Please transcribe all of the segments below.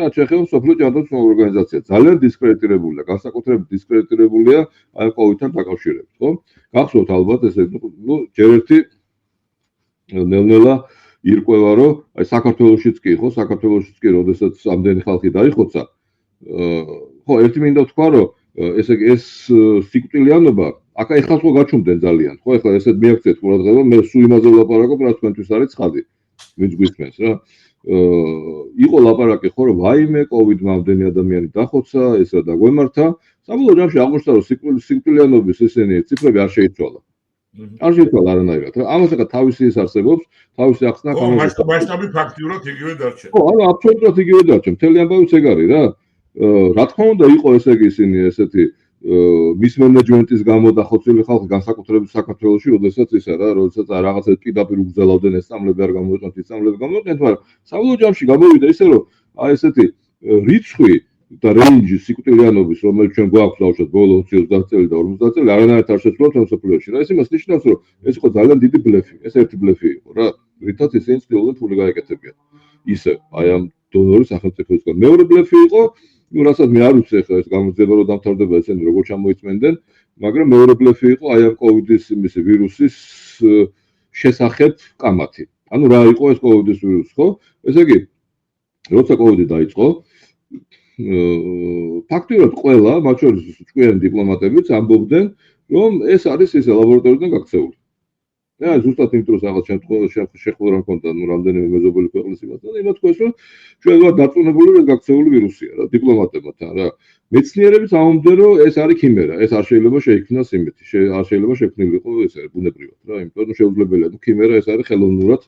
რაც შეეხება სოფლიო ჯანდაცვის ორგანიზაცია ძალიან დისკრედიტირებულია, განსაკუთრებით დისკრედიტირებულია აი COVID-თან დაკავშირებით, ხო? გახსოვთ ალბათ ესე ჯერ ერთი ნელ-ნელა ირკვევა რომ აი საქართველოსიც კი ხო, საქართველოსიც კი როდესაც ამდენი ხალხი დაიხოცა, ხო, ერთი მინდა თქვა რომ ესე იგი ეს სიკვდილიანობა აქ ეხლა ხო გაჩუმდნენ ძალიან, ხო, ეხლა ესეთ მიაქცეთ ყურადღება, მე სულ იმაზე ვლაპარაკობ, რაც თქვენთვის არის ცხადი. ვინც გვისმენს რა. იყო ლაპარაკი ხო რომ ვაიმე COVID-მა ამდენი ადამიანი დახოცა, ეს რა დაგვემართა. საბოლოო ჯამში აღმოჩნდა რომ სიკვდილიანობის ესენი ციფრები არ შეიცვალა. არ შეიცვალა არანაირად რა. ამას ახლა თავისი ის არსებობს, თავისი ახსნა გამოვიდა. მასშტაბი ფაქტიურად იგივე დარჩა. ხო, ანუ აბსოლუტურად იგივე დარჩა. მთელი ამბავიც ეგ არის რა. რა თქმა უნდა იყო ესე იგი ისინი ესეთი მის მენეჯმენტის გამო დახოცილი ხალხი განსაკუთრებით საქართველოში, როდესაც ისა რა, როდესაც რაღაცა პირდაპირ უგზელავდნენ ეს სამლები არ გამოიყენთ, ის სამლები გამოიყენთ, მაგრამ საბოლოო ჯამში გამოვიდა ისე რომ აი ესეთი რიცხვი და რეინჯი სიკვდილიანობის, რომელიც ჩვენ გვაქვს დავუშვათ ბოლო 20-30 წელი და 50 წელი არანაირად არ შეცვლილ მსოფლიოში რა. ეს იმას ნიშნავს რომ ეს იყო ძალიან დიდი ბლეფი, ეს ერთი ბლეფი იყო რა. რითაც ისინი ცდილობდნენ ფული გაეკეთებინა. ისე აი ამ დონორის სახელმწიფოსგან. მეორე ბლეფი იყო რასაც მე არ ვიცი ახლა ეს გამოძიება რომ დამთავრდება ესენი როგორ ჩამოიწმენდნენ, მაგრამ მეორე ბლეფი იყო აი ამ COVID-ის იმისი ვირუსის შესახებ კამათი. ანუ რა იყო ეს COVID-ის ვირუსი, ხო? ესე იგი, როცა COVID-ი დაიწყო, ფაქტიურად ყველა, მათ შორის ჭკვიანი დიპლომატებიც ამბობდნენ, რომ ეს არის ის ლაბორატორიიდან გაქცეული. და ზუსტად იმიტომ რომ რაღაც შეხვედრა მქონდა რამდენიმე მეზობელი ქვეყნის იმასთან, იმათ თქვეს რომ ჩვენ ვართ დარწმუნებული რომ გაქცეული ვირუსია რა, დიპლომატებთან რა. მეცნიერებიც ამბობდნენ რომ ეს არის ქიმერა, ეს არ შეიძლება შეიქმნას იმეთი, არ შეიძლება შექმნილიყო ეს ბუნებრივად რა, იმიტომ რომ შეუძლებელია, ქიმერა ეს არის ხელოვნურად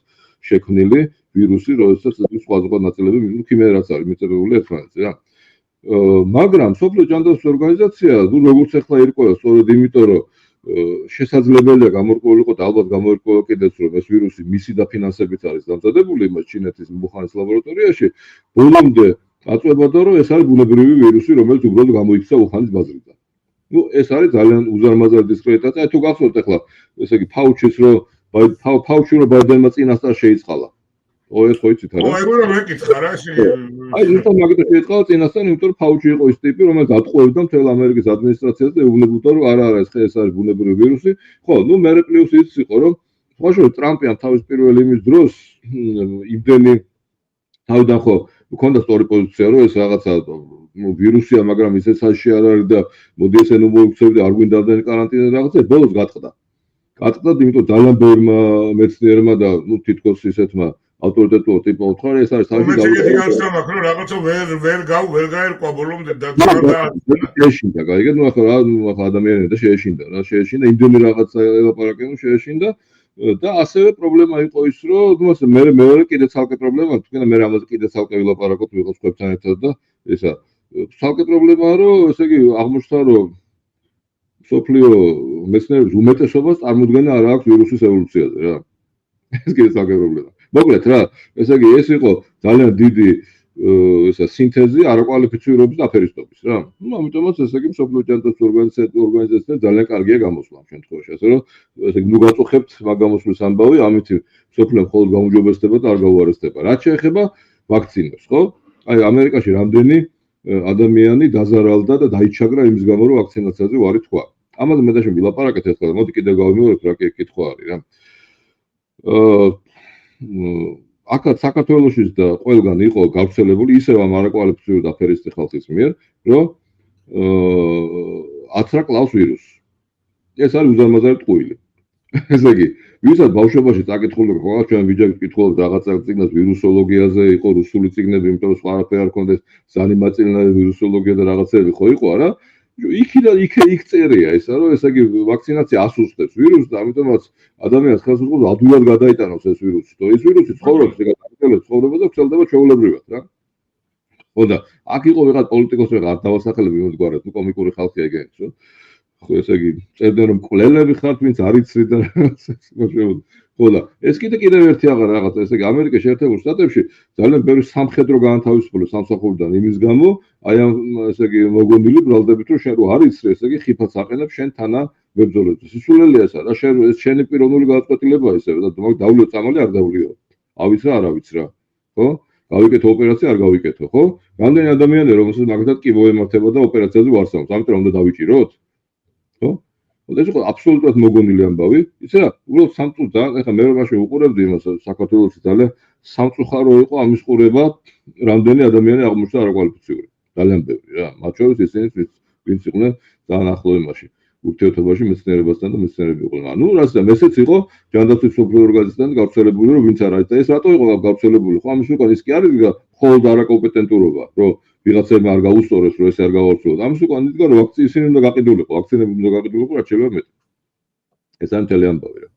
შექმნილი ვირუსი, როდესაც ის სხვადასხვა ნაწილები ქიმერაც არის მიწებებული ერთმანეთზე რა. მაგრამ სოფლიო ჯანდაცვის ორგანიზაცია, როგორც ახლა ირკვევა, სწორედ იმიტომ რომ შესაძლებელია გამორკვეულიყო და ალბათ გამოირკვევა კიდეც რომ ეს ვირუსი მისი დაფინანსებით არის დამზადებული იმას ჩინეთის მუხანის ლაბორატორიაში, ბოლომდე აწვებოდა რომ ეს არის ბუნებრივი ვირუსი, რომელიც უბრალოდ გამოიქცა უხანის ბაზრიდან. ნუ ეს არის ძალიან უზარმაზარი დისკრედიტაცია. აი თუ გახსოვთ ახლა, ესე იგი ფაუჩის რომ ფაუჩი რომ ბაიდენმა წინასწარ შეიწყალა. ეს ხო იცით არა? ეგ რა მეკითხა რა აი ზუსტად მაგით შეიწყალა წინასწარ, იმიტომ რომ ფაუჩი იყო ის ტიპი, რომელიც ატყუებდა მთელ ამერიკის ადმინისტრაციას და ეუბნებოდა რომ არა ეს არის ბუნებრივი ვირუსი. ხო, ნუ მე პლუს ის იყო რომ ხოშო ტრამპი ამ თავის პირველი იმის დროს იმდენი თავიდან ხო მქონდა სწორი პოზიცია რომ ეს რაღაცა ვირუსია, მაგრამ ისე საში არ არის და მოდი ესე ნუ მოიქცევდი არ გვინდა ამდენი კარანტინა რაღაცა, ბოლოს გატყდა. გატყდა, იმიტომ ძალიან ბევრმა მეცნიერმა და ნუ თითქოს ისეთმა ავტორიტეტულ ტიპმა უთხრა, ეს არის თავში გავიგე რომ რაღაცა ვერ გაერკვა ბოლომდე და შეეშინდა, გაიგეთ, ნუ ახლა ადამიანები და შეეშინდა რა, შეეშინდა იმდენი რაღაცა ელაპარაკენ, შეეშინდა და ასევე პრობლემა იყო ის, რომ ნუ ასე მე კიდე ცალკე პრობლემა, თქვენ მე ამაზე კიდე ცალკე ვილაპარაკოთ ვიღაც ხებთან ერთად და ესა ცალკე პრობლემაა, რომ ესე იგი აღმოჩნდა, რომ სოფლიო მეცნიერების უმეტესობას წარმოდგენა არ აქვს ვირუსის ევოლუციაზე რა. ეს კიდე ცალკე პრობლემა. მოკლედ რა, ესე იგი ეს იყო ძალიან დიდი ესა სინთეზი არაკვალიფიცირების აფერისტობის რა. ნუ ამიტომაც ესე იგი სოფლიო ჯანდაცვის ორგანიზაციამ ძალიან კარგია გამოსვლა ამ შემთხვევაში, ასე რომ ესე იგი ნუ გაწუხებთ მაგ გამოსვლის ამბავი, ამით სოფლიო მხოლოდ გაუმჯობესდება და არ გაუარესდება. რაც შეეხება ვაქცინას, ხო? აი ამერიკაში რამდენი ადამიანი დაზარალდა და დაიჩაგრა იმის გამო, რომ ვაქცინაციაზე უარი თქვა. ამაზე მე და შენ ვილაპარაკეთ ახლა, მოდი კიდევ გავიმეორებ რა კითხვა არის რა. აქაც საქართველოშიც და ყველგან იყო გავრცელებული ისევ ამ არაკვალიფიციური აფერისტი ხალხის მიერ, რომ აცრა კლავს ვირუსს. ეს არის უზარმაზარი ტყუილი. ესე იგი, ვისაც ბავშვობაში წაკითხულობ, ხო, ჩვენ ვიჯაკით კითხულობ რაღაცა წიგნას ვირუსოლოგიაზე, იყო რუსული წიგნები, იმიტომ რომ სხვა არაფერი არ ქონდეს, სანიმაწილნარი ვირუსოლოგია და რაღაცები ხო იყო არა? იქ წერია ისა, რომ ესე იგი ვაქცინაცია ასუსტებს ვირუსს და ამიტომაც ადამიანს ხელს უწყობს ადვილად გადაიტანოს ეს ვირუსი. და ეს ვირუსი ცხოვრობს ცხოვრება და ვრცელდება ჩვეულებრივად რა. ხო და აქ იყო ვიღაც პოლიტიკოსი არ დავასახელებ იმდგარად, თუ კომიკური ხალხია ეგეც, ხო? ხო ესე იგი წერდნენ რომ მკვლელები ხართ, ვინც არ იცით და ხო და ეს კიდევ ერთი რაღაცა, ესე იგი ამერიკის შეერთებულ შტატებში ძალიან ბევრი სამხედრო გაანთავისუფლეს სამსახურიდან იმის გამო, აი ამ ესე იგი მოგონილი ბრალდებით რომ შენ რო არ იცი, ესე იგი ხიფათს აყენებ შენ თანა ბებრძოლებში. სისულელია ეს რა, შენ ეს შენი პიროვნული გადაწყვეტილებაა ისე და დავლიო წამალი არ დავლიო. ავიც რა, არავიც რა. ხო? გავიკეთო ოპერაცია, არ გავიკეთო, ხო? რამდენი ადამიანია, რომელსაც მაგათაც კი მოემართება და ოპერაციაზე ვარსამს, ამიტომ უნდა დავიჭიროთ? ხო? ეს იყო აბსოლუტურად მოგონილი ამბავი. იცი რა, უბრალოდ სამწუხაროდ, ეხლა მე რამაში უყურებდი იმას საქართველოში ძალიან სამწუხარო იყო ამის ყურება, რამდენი ადამიანი აღმოჩნდა არაკვალიფიციური. ძალიან ბევრი რა. მათ შორის ისინი, ვინც იყვნენ ძალიან ახლო იმაში, ურთიერთობაში მეცნიერებასთან და მეცნიერები იყვნენ. ანუ რაც და ესეც იყო ჯანდაცვის მსოფლიო ორგანიზაციიდან გავრცელებული, რომ ვინც არ არის და ეს რატო იყო გავრცელებული? ხო, ამის უკან ის კი არის მხოლოდ არაკომპეტენტურობა, რომ ვიღაცებმა არ გაუსწორეს, რომ ეს არ გავავრცელოთ. ამის უკან იდგა, რომ ისინი უნდა გაყიდულიყო, ვაქცინები უნდა გაყიდულიყო, რაც შეიძლება მეტი. ეს არის მთელი ამბავი რა.